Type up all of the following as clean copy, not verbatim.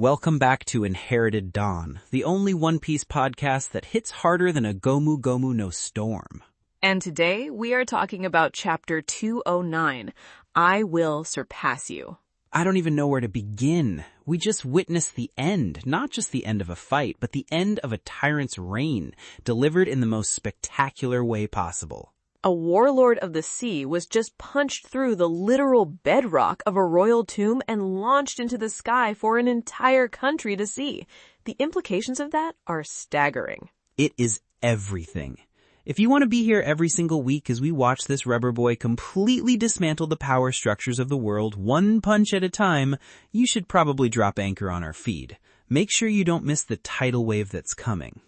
Welcome back to Inherited Dawn, the only One Piece podcast that hits harder than a Gomu Gomu no storm. And today we are talking about Chapter 209, I Will Surpass You. I don't even know where to begin. We just witnessed the end, not just the end of a fight, but the end of a tyrant's reign, delivered in the most spectacular way possible. A warlord of the sea was just punched through the literal bedrock of a royal tomb and launched into the sky for an entire country to see. The implications of that are staggering. It is everything. If you want to be here every single week as we watch this rubber boy completely dismantle the power structures of the world one punch at a time, you should probably drop anchor on our feed. Make sure you don't miss the tidal wave that's coming.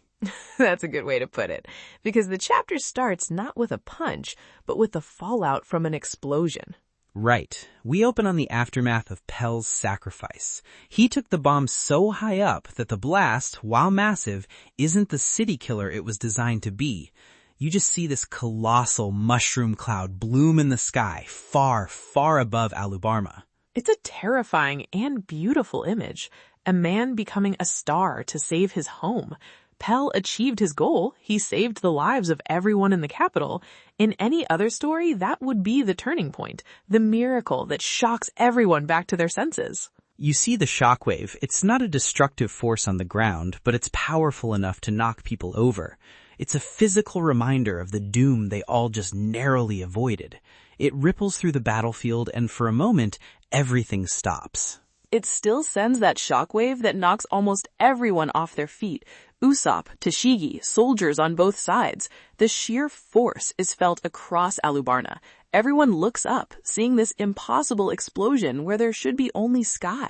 That's a good way to put it, because the chapter starts not with a punch, but with the fallout from an explosion. Right. We open on the aftermath of Pell's sacrifice. He took the bomb so high up that the blast, while massive, isn't the city killer it was designed to be. You just see this colossal mushroom cloud bloom in the sky, far, far above Alabasta. It's a terrifying and beautiful image. A man becoming a star to save his home. Pell achieved his goal. He saved the lives of everyone in the capital. In any other story, that would be the turning point, the miracle that shocks everyone back to their senses. You see the shockwave. It's not a destructive force on the ground, but it's powerful enough to knock people over. It's a physical reminder of the doom they all just narrowly avoided. It ripples through the battlefield, and for a moment, everything stops. It still sends that shockwave that knocks almost everyone off their feet. Usopp, Tashigi, soldiers on both sides. The sheer force is felt across Alabasta. Everyone looks up, seeing this impossible explosion where there should be only sky.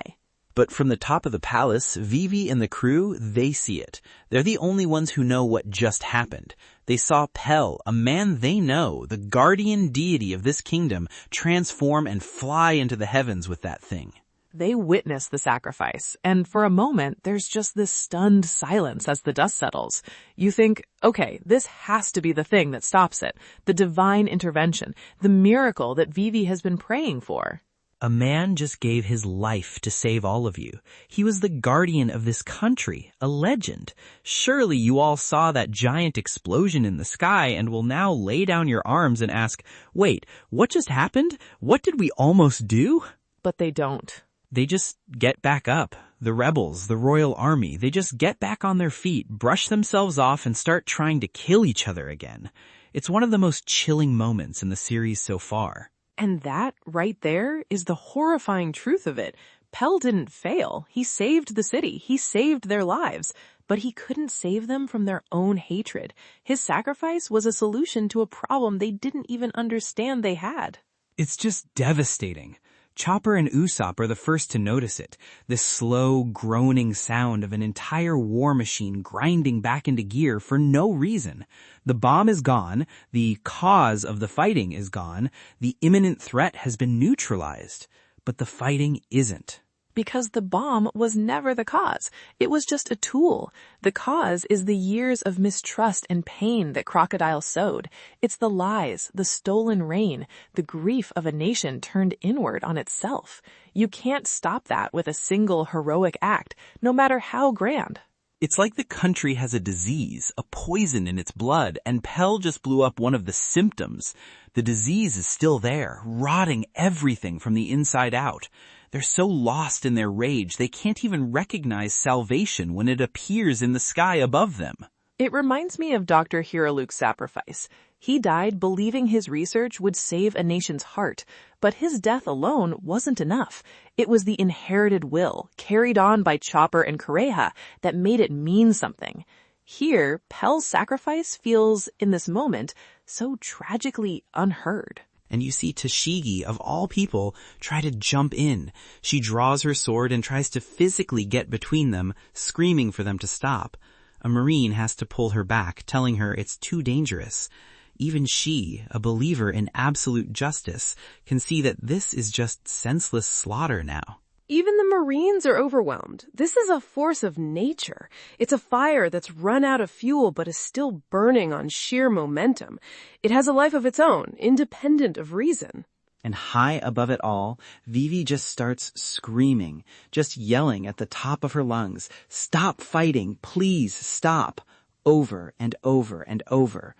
But from the top of the palace, Vivi and the crew, they see it. They're the only ones who know what just happened. They saw Pell, a man they know, the guardian deity of this kingdom, transform and fly into the heavens with that thing. They witness the sacrifice, and for a moment, there's just this stunned silence as the dust settles. You think, okay, this has to be the thing that stops it, the divine intervention, the miracle that Vivi has been praying for. A man just gave his life to save all of you. He was the guardian of this country, a legend. Surely you all saw that giant explosion in the sky and will now lay down your arms and ask, wait, what just happened? What did we almost do? But they don't. They just get back up. The rebels, the royal army, they just get back on their feet, brush themselves off, and start trying to kill each other again. It's one of the most chilling moments in the series so far. And that, right there, is the horrifying truth of it. Pell didn't fail. He saved the city. He saved their lives. But he couldn't save them from their own hatred. His sacrifice was a solution to a problem they didn't even understand they had. It's just devastating. Chopper and Usopp are the first to notice it, this slow, groaning sound of an entire war machine grinding back into gear for no reason. The bomb is gone, the cause of the fighting is gone, the imminent threat has been neutralized, but the fighting isn't. Because the bomb was never the cause. It was just a tool. The cause is the years of mistrust and pain that Crocodile sowed. It's the lies, the stolen rain, the grief of a nation turned inward on itself. You can't stop that with a single heroic act, no matter how grand. It's like the country has a disease, a poison in its blood, and Pell just blew up one of the symptoms. The disease is still there, rotting everything from the inside out. They're so lost in their rage, they can't even recognize salvation when it appears in the sky above them. It reminds me of Dr. Hiroluke's sacrifice. He died believing his research would save a nation's heart, but his death alone wasn't enough. It was the inherited will, carried on by Chopper and Kureha, that made it mean something. Here, Pell's sacrifice feels, in this moment, so tragically unheard. And you see Tashigi, of all people, try to jump in. She draws her sword and tries to physically get between them, screaming for them to stop. A Marine has to pull her back, telling her it's too dangerous. Even she, a believer in absolute justice, can see that this is just senseless slaughter now. Even the Marines are overwhelmed. This is a force of nature. It's a fire that's run out of fuel but is still burning on sheer momentum. It has a life of its own, independent of reason. And high above it all, Vivi just starts screaming, just yelling at the top of her lungs, "Stop fighting! Please stop!" Over and over and over.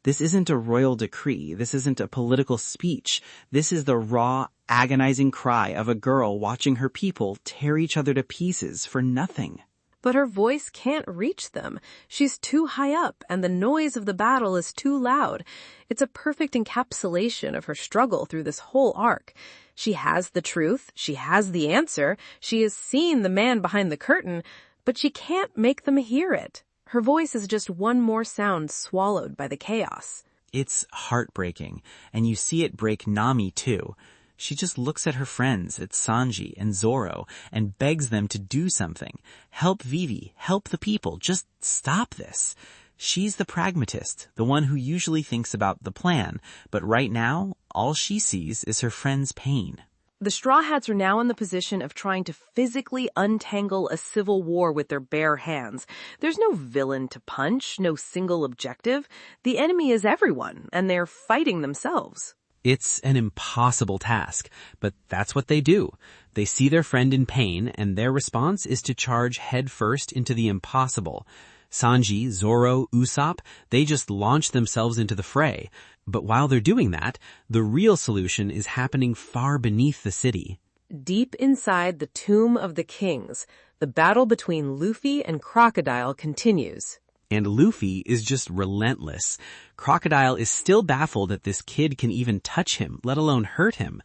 This isn't a royal decree. This isn't a political speech. This is the raw, agonizing cry of a girl watching her people tear each other to pieces for nothing. But her voice can't reach them. She's too high up, and the noise of the battle is too loud. It's a perfect encapsulation of her struggle through this whole arc. She has the truth, she has the answer, she has seen the man behind the curtain, but she can't make them hear it. Her voice is just one more sound swallowed by the chaos. It's heartbreaking, and you see it break Nami too. She just looks at her friends, at Sanji and Zoro, and begs them to do something. Help Vivi, help the people, just stop this. She's the pragmatist, the one who usually thinks about the plan, but right now, all she sees is her friend's pain. The Straw Hats are now in the position of trying to physically untangle a civil war with their bare hands. There's no villain to punch, no single objective. The enemy is everyone, and they're fighting themselves. It's an impossible task, but that's what they do. They see their friend in pain, and their response is to charge headfirst into the impossible. Sanji, Zoro, Usopp, they just launch themselves into the fray. But while they're doing that, the real solution is happening far beneath the city. Deep inside the Tomb of the Kings, the battle between Luffy and Crocodile continues. And Luffy is just relentless. Crocodile is still baffled that this kid can even touch him, let alone hurt him.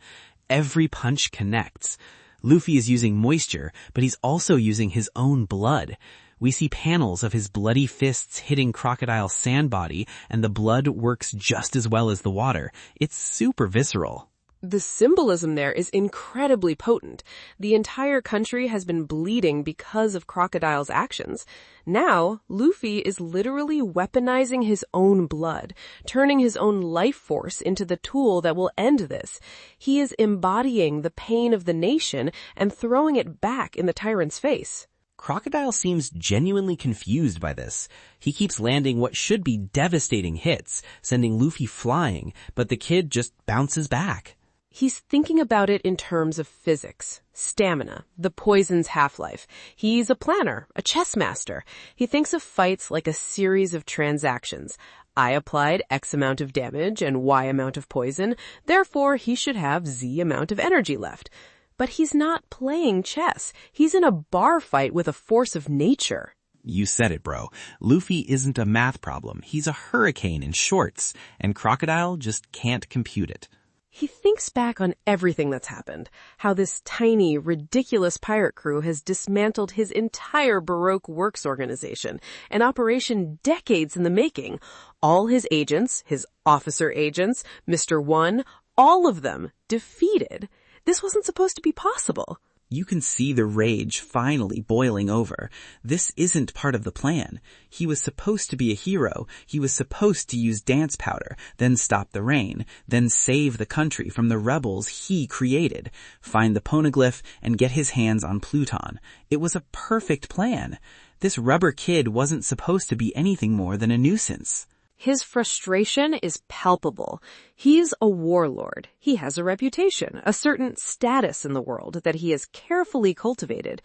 Every punch connects. Luffy is using moisture, but he's also using his own blood. We see panels of his bloody fists hitting Crocodile's sand body, and the blood works just as well as the water. It's super visceral. The symbolism there is incredibly potent. The entire country has been bleeding because of Crocodile's actions. Now, Luffy is literally weaponizing his own blood, turning his own life force into the tool that will end this. He is embodying the pain of the nation and throwing it back in the tyrant's face. Crocodile seems genuinely confused by this. He keeps landing what should be devastating hits, sending Luffy flying, but the kid just bounces back. He's thinking about it in terms of physics, stamina, the poison's half-life. He's a planner, a chess master. He thinks of fights like a series of transactions. I applied X amount of damage and Y amount of poison, therefore he should have Z amount of energy left. But he's not playing chess. He's in a bar fight with a force of nature. You said it, bro. Luffy isn't a math problem. He's a hurricane in shorts, and Crocodile just can't compute it. He thinks back on everything that's happened, how this tiny, ridiculous pirate crew has dismantled his entire Baroque works organization, an operation decades in the making. All his agents, his officer agents, Mr. One, all of them defeated. This wasn't supposed to be possible. You can see the rage finally boiling over. This isn't part of the plan. He was supposed to be a hero. He was supposed to use dance powder, then stop the rain, then save the country from the rebels he created, find the poneglyph, and get his hands on Pluton. It was a perfect plan. This rubber kid wasn't supposed to be anything more than a nuisance. His frustration is palpable. He's a warlord. He has a reputation, a certain status in the world that he has carefully cultivated.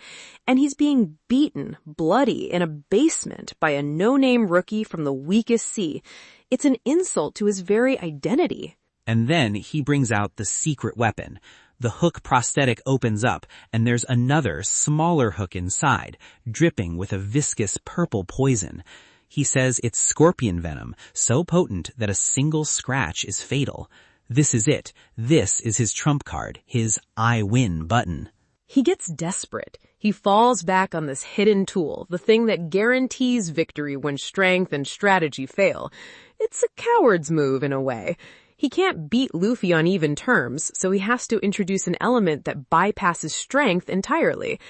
And he's being beaten, bloody, in a basement by a no-name rookie from the weakest sea. It's an insult to his very identity. And then he brings out the secret weapon. The hook prosthetic opens up, and there's another, smaller hook inside, dripping with a viscous purple poison. He says it's scorpion venom, so potent that a single scratch is fatal. This is it. This is his trump card, his I win button. He gets desperate. He falls back on this hidden tool, the thing that guarantees victory when strength and strategy fail. It's a coward's move in a way. He can't beat Luffy on even terms, so he has to introduce an element that bypasses strength entirely.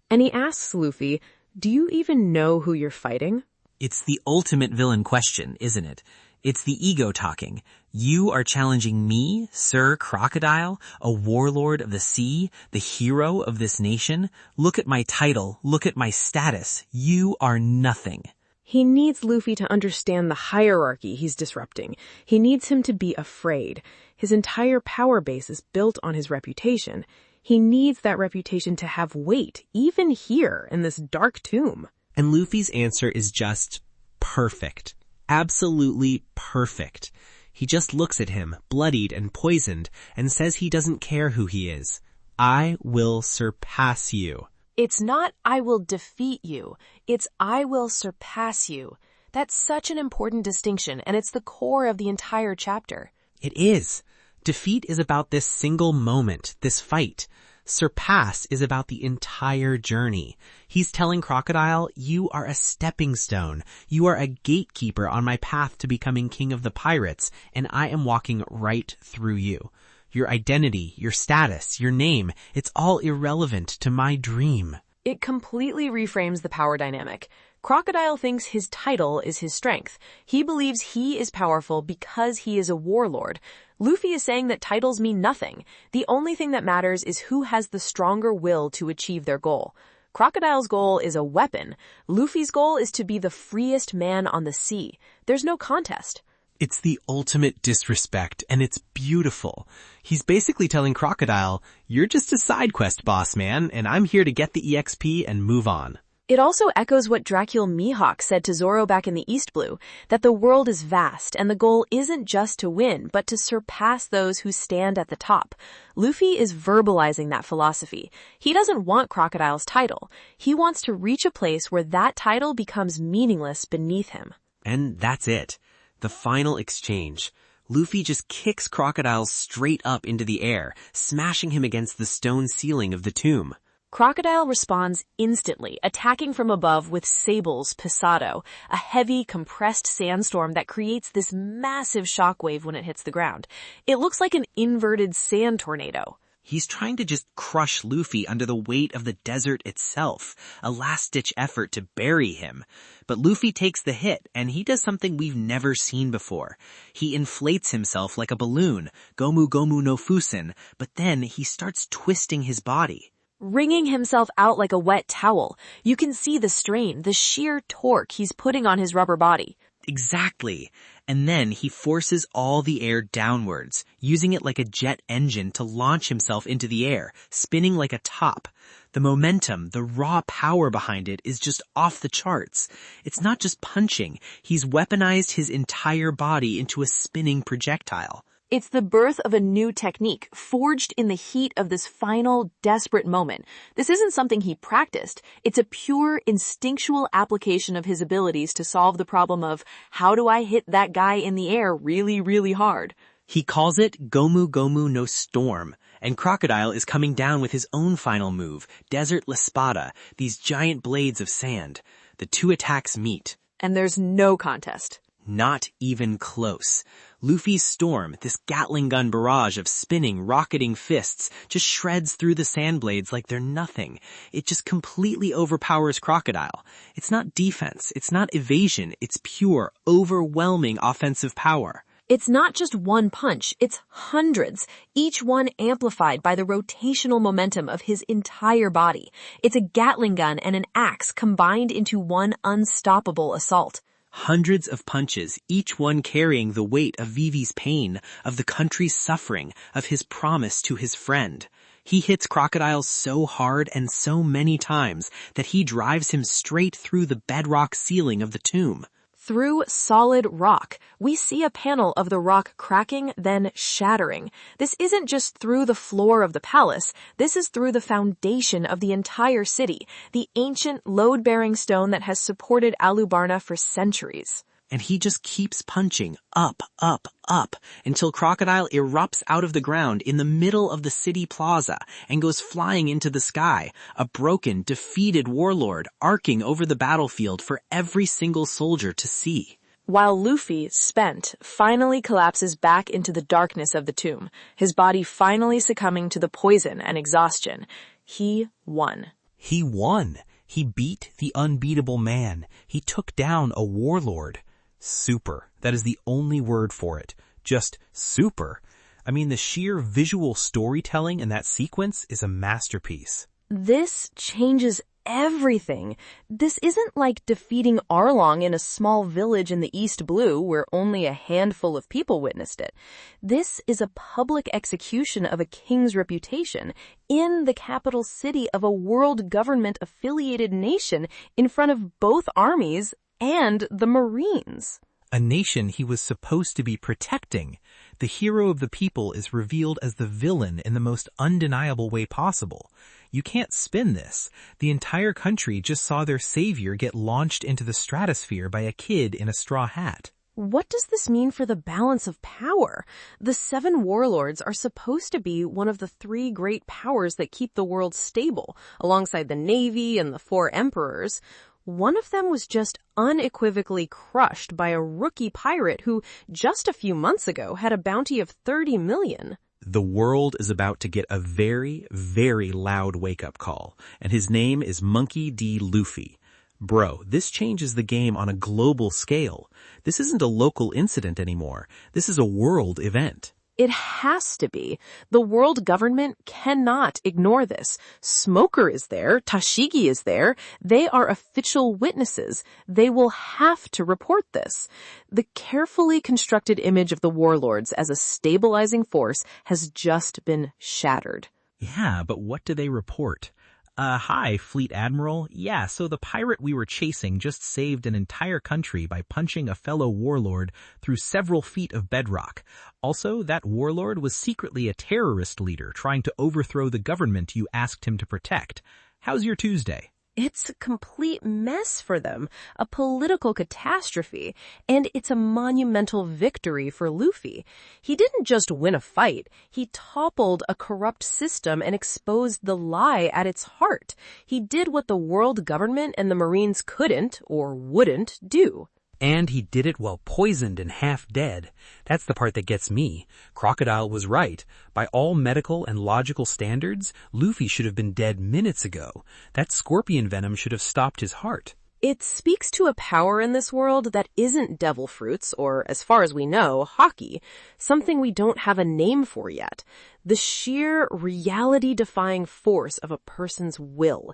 And he asks Luffy, "Do you even know who you're fighting?" It's the ultimate villain question, isn't it? It's the ego talking. You are challenging me, Sir Crocodile, a warlord of the sea, the hero of this nation. Look at my title. Look at my status. You are nothing. He needs Luffy to understand the hierarchy he's disrupting. He needs him to be afraid. His entire power base is built on his reputation. He needs that reputation to have weight, even here in this dark tomb. And Luffy's answer is just perfect. Absolutely perfect. He just looks at him, bloodied and poisoned, and says he doesn't care who he is. I will surpass you. It's not I will defeat you. It's I will surpass you. That's such an important distinction, and it's the core of the entire chapter. It is. Defeat is about this single moment, this fight. Surpass is about the entire journey. He's telling Crocodile, you are a stepping stone. You are a gatekeeper on my path to becoming king of the pirates, and I am walking right through you. Your identity, your status, your name, it's all irrelevant to my dream. It completely reframes the power dynamic. Crocodile thinks his title is his strength. He believes he is powerful because he is a warlord. Luffy is saying that titles mean nothing. The only thing that matters is who has the stronger will to achieve their goal. Crocodile's goal is a weapon. Luffy's goal is to be the freest man on the sea. There's no contest. It's the ultimate disrespect, and it's beautiful. He's basically telling Crocodile, you're just a side quest boss, man, and I'm here to get the EXP and move on. It also echoes what Dracula Mihawk said to Zoro back in the East Blue, that the world is vast and the goal isn't just to win, but to surpass those who stand at the top. Luffy is verbalizing that philosophy. He doesn't want Crocodile's title. He wants to reach a place where that title becomes meaningless beneath him. And that's it. The final exchange. Luffy just kicks Crocodile straight up into the air, smashing him against the stone ceiling of the tomb. Crocodile responds instantly, attacking from above with Sable's Pisado, a heavy, compressed sandstorm that creates this massive shockwave when it hits the ground. It looks like an inverted sand tornado. He's trying to just crush Luffy under the weight of the desert itself, a last-ditch effort to bury him. But Luffy takes the hit, and he does something we've never seen before. He inflates himself like a balloon, Gomu Gomu no Fusen, but then he starts twisting his body. Wringing himself out like a wet towel. You can see the strain, the sheer torque he's putting on his rubber body. Exactly. And then he forces all the air downwards, using it like a jet engine to launch himself into the air, spinning like a top. The momentum, the raw power behind it is just off the charts. It's not just punching. He's weaponized his entire body into a spinning projectile. It's the birth of a new technique, forged in the heat of this final, desperate moment. This isn't something he practiced. It's a pure, instinctual application of his abilities to solve the problem of, how do I hit that guy in the air really, really hard? He calls it Gomu Gomu no Storm, and Crocodile is coming down with his own final move, Desert La Spada, these giant blades of sand. The two attacks meet. And there's no contest. Not even close. Luffy's storm, this Gatling gun barrage of spinning, rocketing fists, just shreds through the sand blades like they're nothing. It just completely overpowers Crocodile. It's not defense, it's not evasion, it's pure, overwhelming offensive power. It's not just one punch, it's hundreds, each one amplified by the rotational momentum of his entire body. It's a Gatling gun and an axe combined into one unstoppable assault. Hundreds of punches, each one carrying the weight of Vivi's pain, of the country's suffering, of his promise to his friend. He hits Crocodile so hard and so many times that he drives him straight through the bedrock ceiling of the tomb. Through solid rock, we see a panel of the rock cracking, then shattering. This isn't just through the floor of the palace. This is through the foundation of the entire city, the ancient load-bearing stone that has supported Alabasta for centuries. And he just keeps punching up, up, up until Crocodile erupts out of the ground in the middle of the city plaza and goes flying into the sky, a broken, defeated warlord arcing over the battlefield for every single soldier to see. While Luffy, spent, finally collapses back into the darkness of the tomb, his body finally succumbing to the poison and exhaustion, he won. He won. He beat the unbeatable man. He took down a warlord. Super. That is the only word for it. Just super. I mean, the sheer visual storytelling in that sequence is a masterpiece. This changes everything. This isn't like defeating Arlong in a small village in the East Blue where only a handful of people witnessed it. This is a public execution of a king's reputation in the capital city of a world government-affiliated nation in front of both armies and the Marines. A nation he was supposed to be protecting. The hero of the people is revealed as the villain in the most undeniable way possible. You can't spin this. The entire country just saw their savior get launched into the stratosphere by a kid in a straw hat. What does this mean for the balance of power? The 7 warlords are supposed to be one of the 3 great powers that keep the world stable, alongside the Navy and the 4 emperors. One of them was just unequivocally crushed by a rookie pirate who, just a few months ago, had a bounty of 30 million. The world is about to get a very, very loud wake-up call, and his name is Monkey D. Luffy. Bro, this changes the game on a global scale. This isn't a local incident anymore. This is a world event. It has to be. The world government cannot ignore this. Smoker is there. Tashigi is there. They are official witnesses. They will have to report this. The carefully constructed image of the warlords as a stabilizing force has just been shattered. Yeah, but what do they report? Hi, Fleet Admiral. Yeah, so the pirate we were chasing just saved an entire country by punching a fellow warlord through several feet of bedrock. Also, that warlord was secretly a terrorist leader trying to overthrow the government you asked him to protect. How's your Tuesday? It's a complete mess for them, a political catastrophe, and it's a monumental victory for Luffy. He didn't just win a fight, he toppled a corrupt system and exposed the lie at its heart. He did what the world government and the Marines couldn't, or wouldn't, do. And he did it while poisoned and half dead. That's the part that gets me. Crocodile was right. By all medical and logical standards, Luffy should have been dead minutes ago. That scorpion venom should have stopped his heart. It speaks to a power in this world that isn't devil fruits, or, as far as we know, hockey, something we don't have a name for yet. The sheer reality-defying force of a person's will.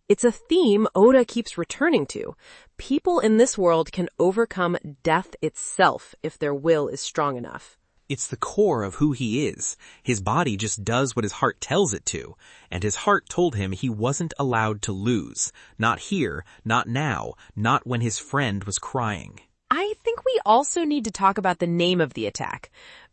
It's a theme Oda keeps returning to. People in this world can overcome death itself if their will is strong enough. It's the core of who he is. His body just does what his heart tells it to. And his heart told him he wasn't allowed to lose. Not here, not now, not when his friend was crying. I think we also need to talk about the name of the attack.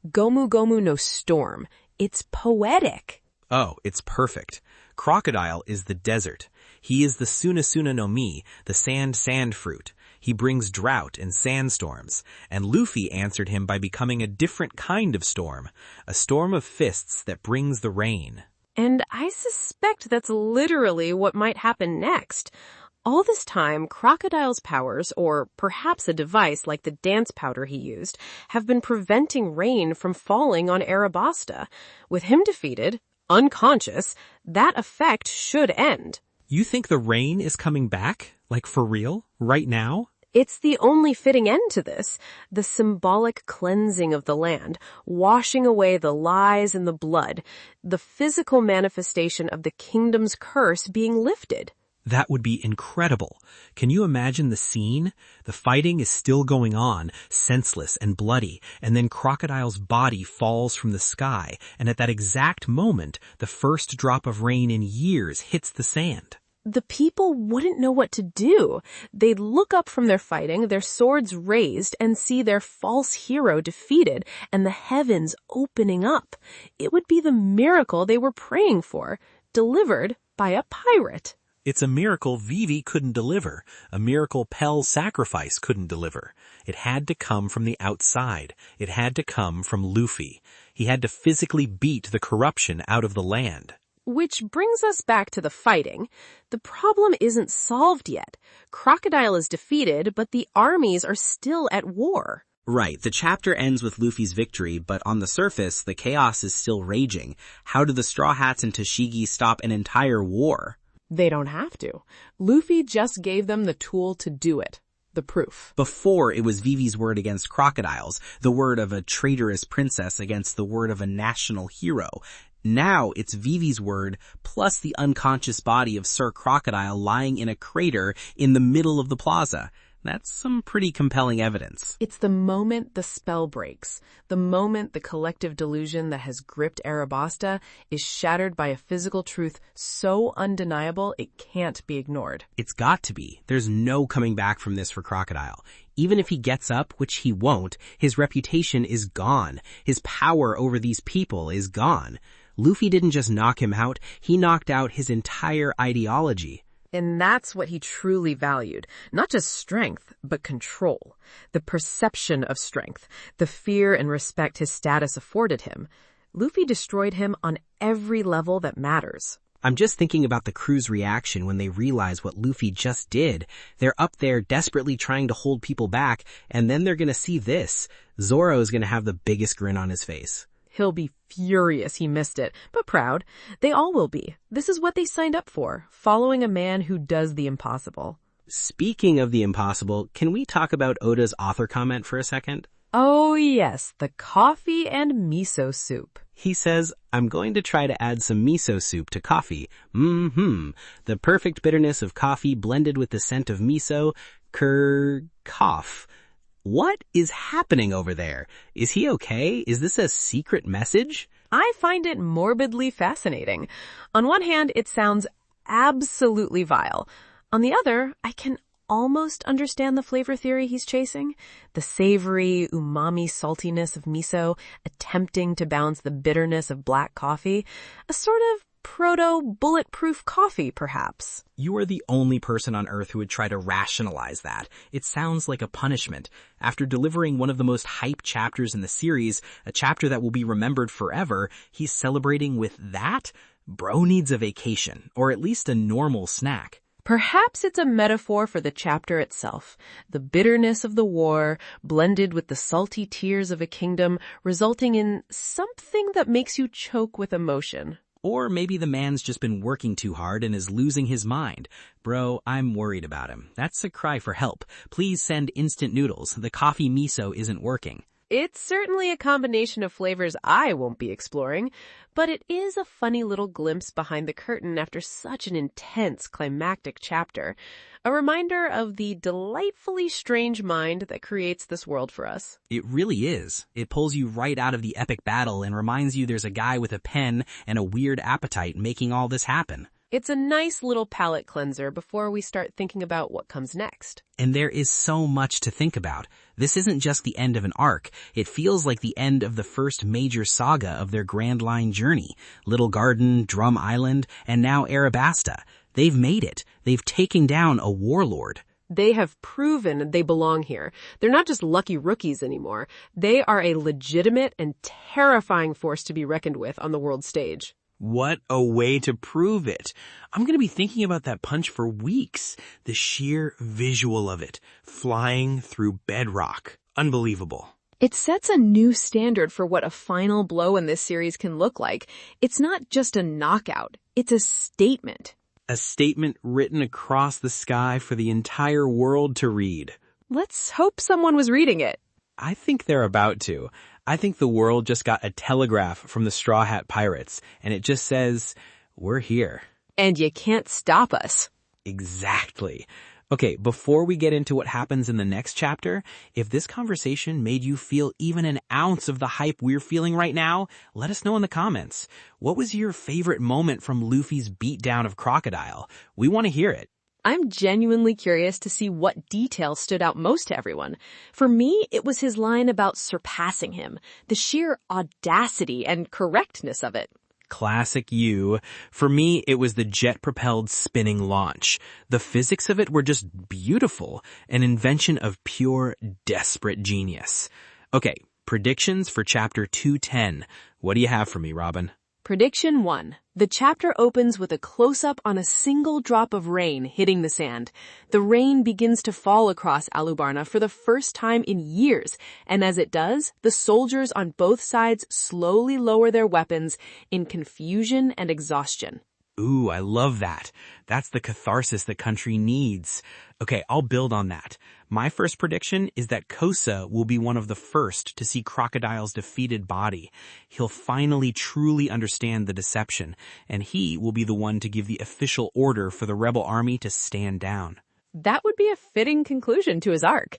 Gomu Gomu no Storm. It's poetic. Oh, it's perfect. Crocodile is the desert. He is the Sunasuna no Mi, the sand fruit. He brings drought and sandstorms, and Luffy answered him by becoming a different kind of storm, a storm of fists that brings the rain. And I suspect that's literally what might happen next. All this time, Crocodile's powers, or perhaps a device like the dance powder he used, have been preventing rain from falling on Alabasta. With him defeated, unconscious, that effect should end. You think the rain is coming back? Like for real? Right now? It's the only fitting end to this, the symbolic cleansing of the land, washing away the lies and the blood, the physical manifestation of the kingdom's curse being lifted. That would be incredible. Can you imagine the scene? The fighting is still going on, senseless and bloody, and then Crocodile's body falls from the sky, and at that exact moment, the first drop of rain in years hits the sand. The people wouldn't know what to do. They'd look up from their fighting, their swords raised, and see their false hero defeated, and the heavens opening up. It would be the miracle they were praying for, delivered by a pirate. It's a miracle Vivi couldn't deliver, a miracle Pell's sacrifice couldn't deliver. It had to come from the outside. It had to come from Luffy. He had to physically beat the corruption out of the land. Which brings us back to the fighting. The problem isn't solved yet. Crocodile is defeated, but the armies are still at war. Right, the chapter ends with Luffy's victory, but on the surface, the chaos is still raging. How do the Straw Hats and Tashigi stop an entire war? They don't have to. Luffy just gave them the tool to do it. The proof. Before, it was Vivi's word against Crocodile's, the word of a traitorous princess against the word of a national hero. Now it's Vivi's word plus the unconscious body of Sir Crocodile lying in a crater in the middle of the plaza. That's some pretty compelling evidence. It's the moment the spell breaks, the moment the collective delusion that has gripped Alabasta is shattered by a physical truth so undeniable it can't be ignored. It's got to be. There's no coming back from this for Crocodile. Even if he gets up, which he won't, his reputation is gone. His power over these people is gone. Luffy didn't just knock him out, he knocked out his entire ideology. And that's what he truly valued. Not just strength, but control. The perception of strength. The fear and respect his status afforded him. Luffy destroyed him on every level that matters. I'm just thinking about the crew's reaction when they realize what Luffy just did. They're up there desperately trying to hold people back, and then they're gonna see this. Zoro's gonna have the biggest grin on his face. He'll be furious he missed it, but proud. They all will be. This is what they signed up for, following a man who does the impossible. Speaking of the impossible, can we talk about Oda's author comment for a second? Oh yes, the coffee and miso soup. He says, I'm going to try to add some miso soup to coffee. The perfect bitterness of coffee blended with the scent of miso. Cough. What is happening over there? Is he okay? Is this a secret message? I find it morbidly fascinating. On one hand, it sounds absolutely vile. On the other, I can almost understand the flavor theory he's chasing. The savory, umami saltiness of miso, attempting to balance the bitterness of black coffee. A sort of proto-bulletproof coffee, perhaps. You are the only person on Earth who would try to rationalize that. It sounds like a punishment. After delivering one of the most hype chapters in the series, a chapter that will be remembered forever, he's celebrating with that? Bro needs a vacation, or at least a normal snack. Perhaps it's a metaphor for the chapter itself. The bitterness of the war, blended with the salty tears of a kingdom, resulting in something that makes you choke with emotion. Or maybe the man's just been working too hard and is losing his mind. Bro, I'm worried about him. That's a cry for help. Please send instant noodles. The coffee miso isn't working. It's certainly a combination of flavors I won't be exploring, but it is a funny little glimpse behind the curtain after such an intense climactic chapter. A reminder of the delightfully strange mind that creates this world for us. It really is. It pulls you right out of the epic battle and reminds you there's a guy with a pen and a weird appetite making all this happen. It's a nice little palate cleanser before we start thinking about what comes next. And there is so much to think about. This isn't just the end of an arc. It feels like the end of the first major saga of their Grand Line journey. Little Garden, Drum Island, and now Alabasta. They've made it. They've taken down a warlord. They have proven they belong here. They're not just lucky rookies anymore. They are a legitimate and terrifying force to be reckoned with on the world stage. What a way to prove it. I'm going to be thinking about that punch for weeks. The sheer visual of it, flying through bedrock. Unbelievable. It sets a new standard for what a final blow in this series can look like. It's not just a knockout. It's a statement. A statement written across the sky for the entire world to read. Let's hope someone was reading it. I think they're about to. I think the world just got a telegraph from the Straw Hat Pirates, and it just says, we're here. And you can't stop us. Exactly. Okay, before we get into what happens in the next chapter, if this conversation made you feel even an ounce of the hype we're feeling right now, let us know in the comments. What was your favorite moment from Luffy's beatdown of Crocodile? We want to hear it. I'm genuinely curious to see what details stood out most to everyone. For me, it was his line about surpassing him, the sheer audacity and correctness of it. Classic you. For me, it was the jet-propelled spinning launch. The physics of it were just beautiful, an invention of pure, desperate genius. Okay, predictions for chapter 210. What do you have for me, Robin? Prediction 1. The chapter opens with a close-up on a single drop of rain hitting the sand. The rain begins to fall across Alabasta for the first time in years, and as it does, the soldiers on both sides slowly lower their weapons in confusion and exhaustion. Ooh, I love that. That's the catharsis the country needs. Okay, I'll build on that. My first prediction is that Kosa will be one of the first to see Crocodile's defeated body. He'll finally truly understand the deception, and he will be the one to give the official order for the rebel army to stand down. That would be a fitting conclusion to his arc.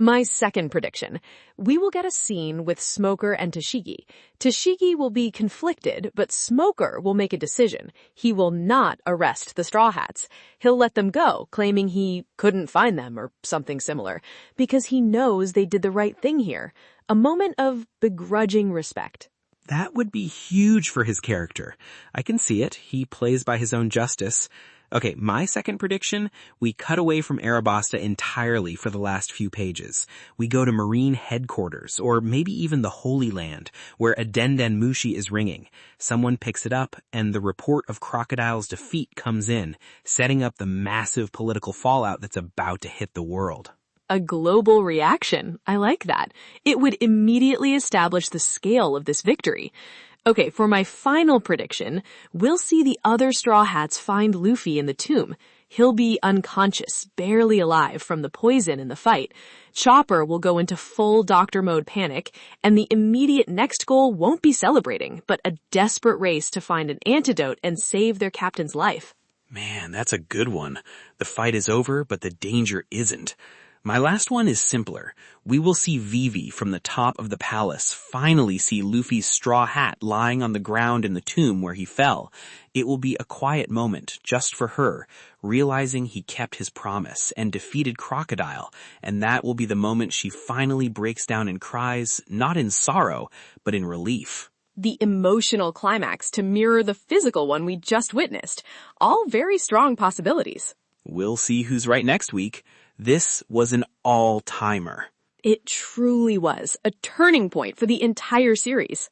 My second prediction. We will get a scene with Smoker and Tashigi. Tashigi will be conflicted, but Smoker will make a decision. He will not arrest the Straw Hats. He'll let them go, claiming he couldn't find them or something similar, because he knows they did the right thing here. A moment of begrudging respect. That would be huge for his character. I can see it. He plays by his own justice. Okay, my second prediction, we cut away from Alabasta entirely for the last few pages. We go to Marine headquarters, or maybe even the Holy Land, where a Denden Mushi is ringing. Someone picks it up, and the report of Crocodile's defeat comes in, setting up the massive political fallout that's about to hit the world. A global reaction. I like that. It would immediately establish the scale of this victory. Okay, for my final prediction, we'll see the other Straw Hats find Luffy in the tomb. He'll be unconscious, barely alive from the poison in the fight. Chopper will go into full doctor mode panic, and the immediate next goal won't be celebrating, but a desperate race to find an antidote and save their captain's life. Man, that's a good one. The fight is over, but the danger isn't. My last one is simpler. We will see Vivi from the top of the palace finally see Luffy's straw hat lying on the ground in the tomb where he fell. It will be a quiet moment just for her, realizing he kept his promise and defeated Crocodile, and that will be the moment she finally breaks down and cries, not in sorrow, but in relief. The emotional climax to mirror the physical one we just witnessed. All very strong possibilities. We'll see who's right next week. This was an all-timer. It truly was a turning point for the entire series.